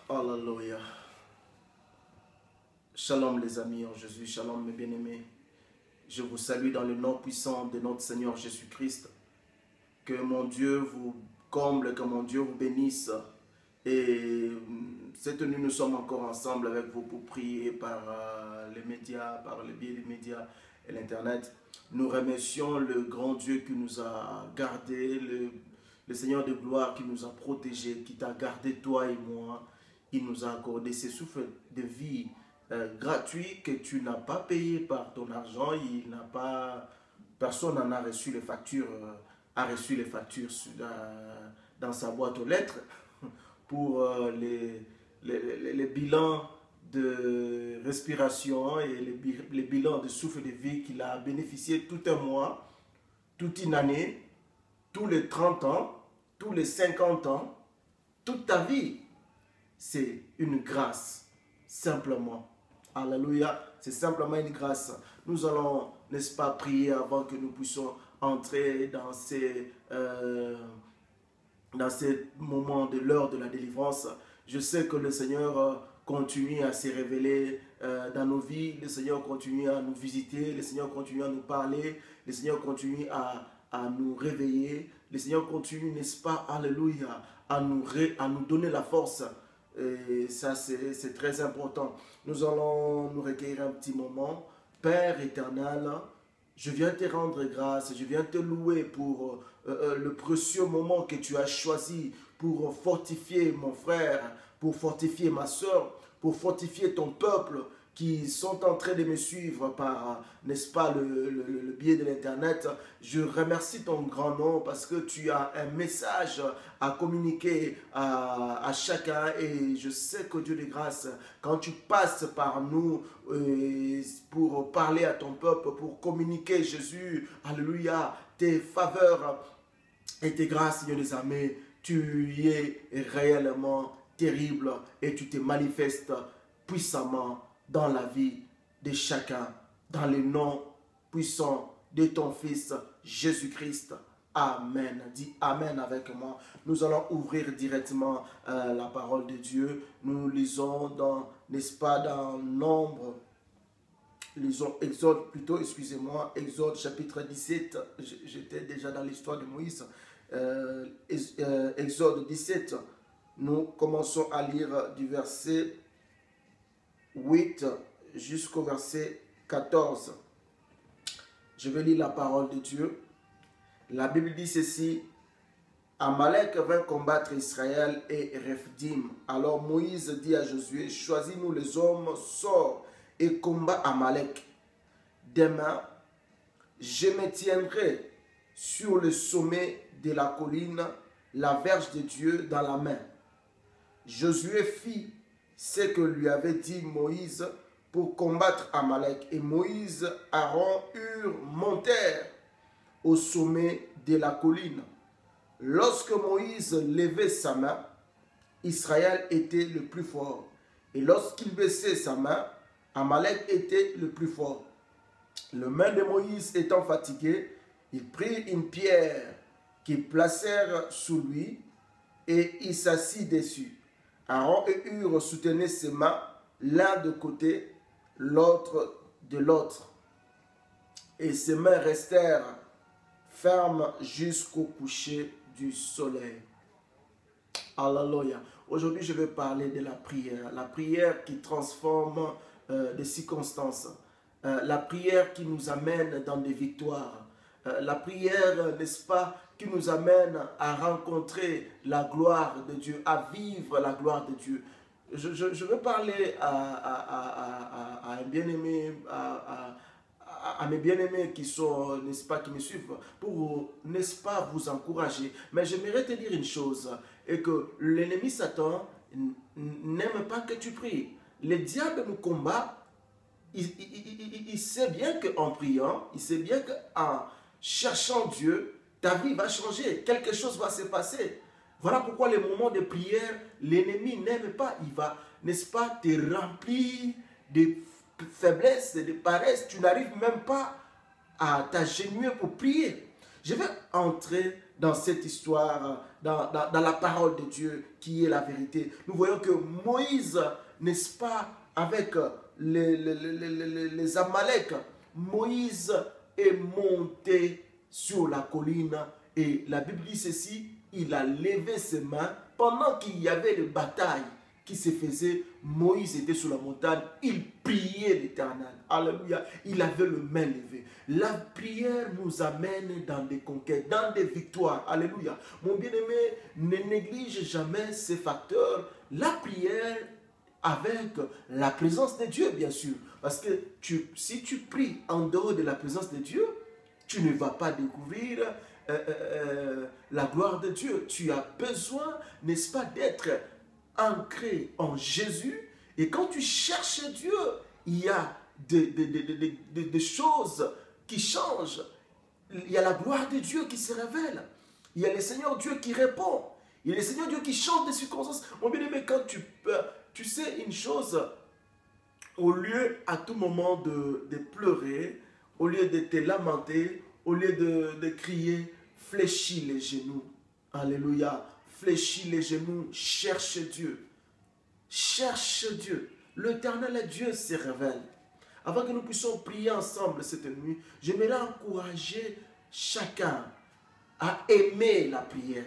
Alléluia. Shalom les amis en Jésus, shalom mes bien-aimés. Je vous salue dans le nom puissant de notre Seigneur Jésus-Christ. Que mon Dieu vous comble, que mon Dieu vous bénisse. Et cette nuit, nous sommes encore ensemble avec vous pour prier par les médias, par le biais des médias et l'Internet. Nous remercions le grand Dieu qui nous a gardés, le Seigneur de gloire qui nous a protégés, qui t'a gardé toi et moi. Il nous a accordé ce souffle de vie gratuit que tu n'as pas payé par ton argent. Personne n'en a reçu les factures, dans sa boîte aux lettres pour les bilans de respiration et les bilans de souffle de vie qu'il a bénéficié tout un mois, toute une année, tous les 30 ans, tous les 50 ans, toute ta vie. C'est une grâce, simplement. Alléluia, c'est simplement une grâce. Nous allons, n'est-ce pas, prier avant que nous puissions entrer dans ces moments de l'heure de la délivrance. Je sais que le Seigneur continue à se révéler dans nos vies. Le Seigneur continue à nous visiter. Le Seigneur continue à nous parler. Le Seigneur continue à nous réveiller. Le Seigneur continue, n'est-ce pas, alléluia, à nous donner la force. Et ça, c'est très important. Nous allons nous recueillir un petit moment. Père éternel, je viens te rendre grâce, je viens te louer pour le précieux moment que tu as choisi pour fortifier mon frère, pour fortifier ma soeur, pour fortifier ton peuple qui sont en train de me suivre par, n'est-ce pas, le biais de l'Internet. Je remercie ton grand nom parce que tu as un message à communiquer à chacun. Et je sais que Dieu de grâce, quand tu passes par nous pour parler à ton peuple, pour communiquer Jésus, alléluia, tes faveurs et tes grâces, Seigneur des armées, tu es réellement terrible et tu te manifestes puissamment dans la vie de chacun, dans le nom puissant de ton Fils Jésus-Christ. Amen. Dis Amen avec moi. Nous allons ouvrir directement la parole de Dieu. Nous lisons dans, n'est-ce pas, dans Nombre, lisons Exode plutôt, excusez-moi, Exode chapitre 17. J'étais déjà dans l'histoire de Moïse. Exode 17. Nous commençons à lire du verset 8 jusqu'au verset 14. Je vais lire la parole de Dieu. La Bible dit ceci: Amalek vint combattre Israël et Rephidim. Alors Moïse dit à Josué: choisis-nous les hommes, sors et combat Amalek. Demain, je me tiendrai sur le sommet de la colline, la verge de Dieu dans la main. Josué fit ce que lui avait dit Moïse pour combattre Amalek. Et Moïse, Aaron, montèrent au sommet de la colline. Lorsque Moïse levait sa main, Israël était le plus fort. Et lorsqu'il baissait sa main, Amalek était le plus fort. Le main de Moïse étant fatigué, il prit une pierre qu'ils placèrent sous lui et il s'assit dessus. Aaron et Hur soutenaient ses mains, l'un de côté, l'autre de l'autre. Et ses mains restèrent fermes jusqu'au coucher du soleil. Alléluia. Aujourd'hui, je vais parler de la prière qui transforme des circonstances, la prière qui nous amène dans des victoires, la prière, n'est-ce pas, qui nous amène à rencontrer la gloire de Dieu, à vivre la gloire de Dieu. Je veux parler à un bien-aimé, à mes bien-aimés qui sont, n'est-ce pas, qui me suivent, pour, n'est-ce pas, vous encourager. Mais j'aimerais te dire une chose, et que l'ennemi Satan n'aime pas que tu pries. Le diable nous combat. Il sait bien qu'en priant, il sait bien qu'en cherchant Dieu, ta vie va changer, quelque chose va se passer. Voilà pourquoi les moments de prière, l'ennemi n'aime pas. Il va, n'est-ce pas, te remplir de faiblesse, de paresse. Tu n'arrives même pas à t'agenouiller pour prier. Je vais entrer dans cette histoire, dans la parole de Dieu qui est la vérité. Nous voyons que Moïse, n'est-ce pas, avec les Amaleks, Moïse est monté sur la colline et la Bible dit ceci, il a levé ses mains pendant qu'il y avait une bataille qui se faisait. Moïse était sur la montagne, il priait l'Éternel. Alléluia, il avait le main levé. La prière nous amène dans des conquêtes, dans des victoires. Alléluia. Mon bien-aimé, ne néglige jamais ces facteurs. La prière avec la présence de Dieu, bien sûr. Parce que si tu pries en dehors de la présence de Dieu, tu ne vas pas découvrir la gloire de Dieu. Tu as besoin, n'est-ce pas, d'être ancré en Jésus. Et quand tu cherches Dieu, il y a des choses qui changent. Il y a la gloire de Dieu qui se révèle. Il y a le Seigneur Dieu qui répond. Il y a le Seigneur Dieu qui change des circonstances. Mon bien-aimé, quand tu sais une chose, au lieu à tout moment de pleurer, au lieu de te lamenter, au lieu de crier, fléchis les genoux. Alléluia. Fléchis les genoux, cherche Dieu. Cherche Dieu. L'Éternel Dieu se révèle. Avant que nous puissions prier ensemble cette nuit, j'aimerais encourager chacun à aimer la prière.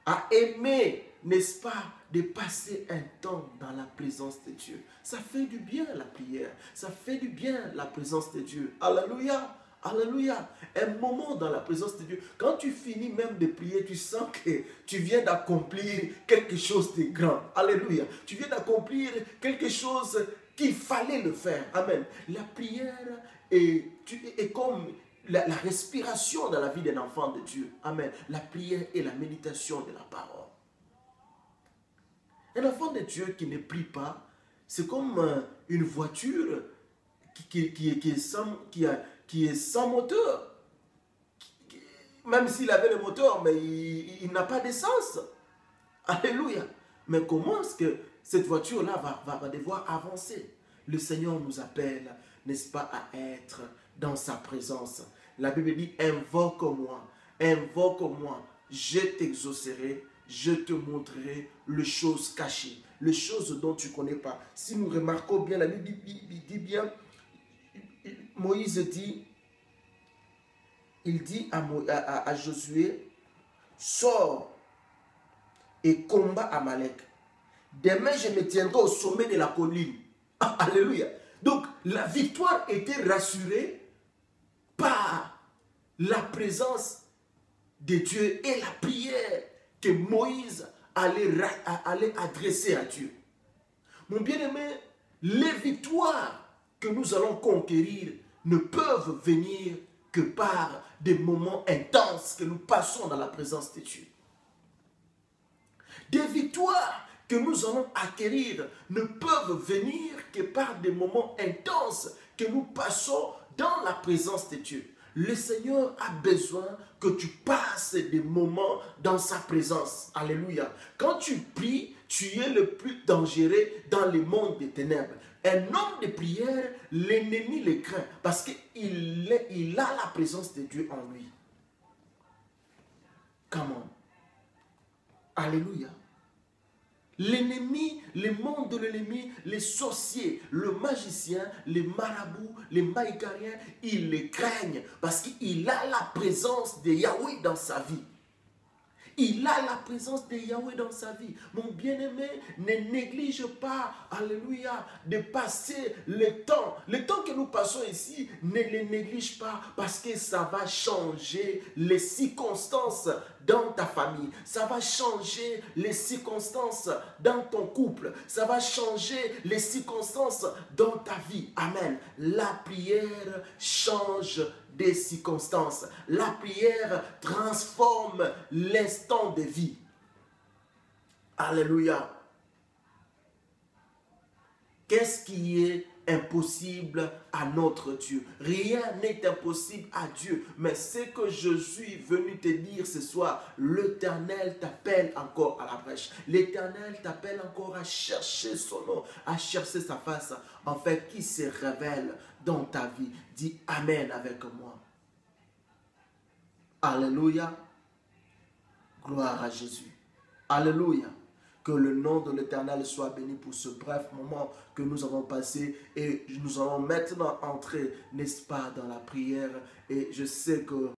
À aimer, n'est-ce pas, de passer un temps dans la présence de Dieu. Ça fait du bien la prière. Ça fait du bien la présence de Dieu. Alléluia. Alléluia. Un moment dans la présence de Dieu. Quand tu finis même de prier, tu sens que tu viens d'accomplir quelque chose de grand. Alléluia. Tu viens d'accomplir quelque chose qu'il fallait le faire. Amen. La prière est comme la respiration dans la vie d'un enfant de Dieu. Amen. La prière est la méditation de la parole. Un enfant de Dieu qui ne prie pas, c'est comme une voiture qui est sans moteur. Même s'il avait le moteur, mais il n'a pas d'essence. Alléluia. Mais comment est-ce que cette voiture-là va devoir avancer? Le Seigneur nous appelle, n'est-ce pas, à être dans sa présence. La Bible dit, invoque-moi, je t'exaucerai, je te montrerai les choses cachées, les choses dont tu ne connais pas. Si nous remarquons bien, la Bible dit bien, Moïse dit, il dit à Josué, sors et combat Amalek. Demain, je me tiendrai au sommet de la colline. Alléluia. Donc, la victoire était rassurée par la présence de Dieu et la prière que Moïse allait adresser à Dieu. Mon bien-aimé, les victoires que nous allons conquérir ne peuvent venir que par des moments intenses que nous passons dans la présence de Dieu. Des victoires que nous allons acquérir ne peuvent venir que par des moments intenses que nous passons dans la présence de Dieu. Le Seigneur a besoin que tu passes des moments dans sa présence. Alléluia. Quand tu pries, tu es le plus dangereux dans le monde des ténèbres. Un homme de prière, l'ennemi le craint parce qu'il a la présence de Dieu en lui. Come on. Alléluia. L'ennemi, le monde de l'ennemi, les sorciers, le magicien, les marabouts, les maïkariens, ils les craignent parce qu'il a la présence de Yahweh dans sa vie. Il a la présence de Yahweh dans sa vie. Mon bien-aimé, ne néglige pas, alléluia, de passer le temps. Le temps que nous passons ici, ne le néglige pas parce que ça va changer les circonstances dans ta famille. Ça va changer les circonstances dans ton couple. Ça va changer les circonstances dans ta vie. Amen. La prière change des circonstances. La prière transforme l'instant de vie. Alléluia. Qu'est-ce qui est impossible à notre Dieu? Rien n'est impossible à Dieu. Mais ce que je suis venu te dire ce soir, l'Éternel t'appelle encore à la brèche. L'Éternel t'appelle encore à chercher son nom, à chercher sa face, en fait, qui se révèle dans ta vie. Dis Amen avec moi. Alléluia. Gloire à Jésus. Alléluia. Que le nom de l'Éternel soit béni pour ce bref moment que nous avons passé. Et nous allons maintenant entrer, n'est-ce pas, dans la prière. Et je sais que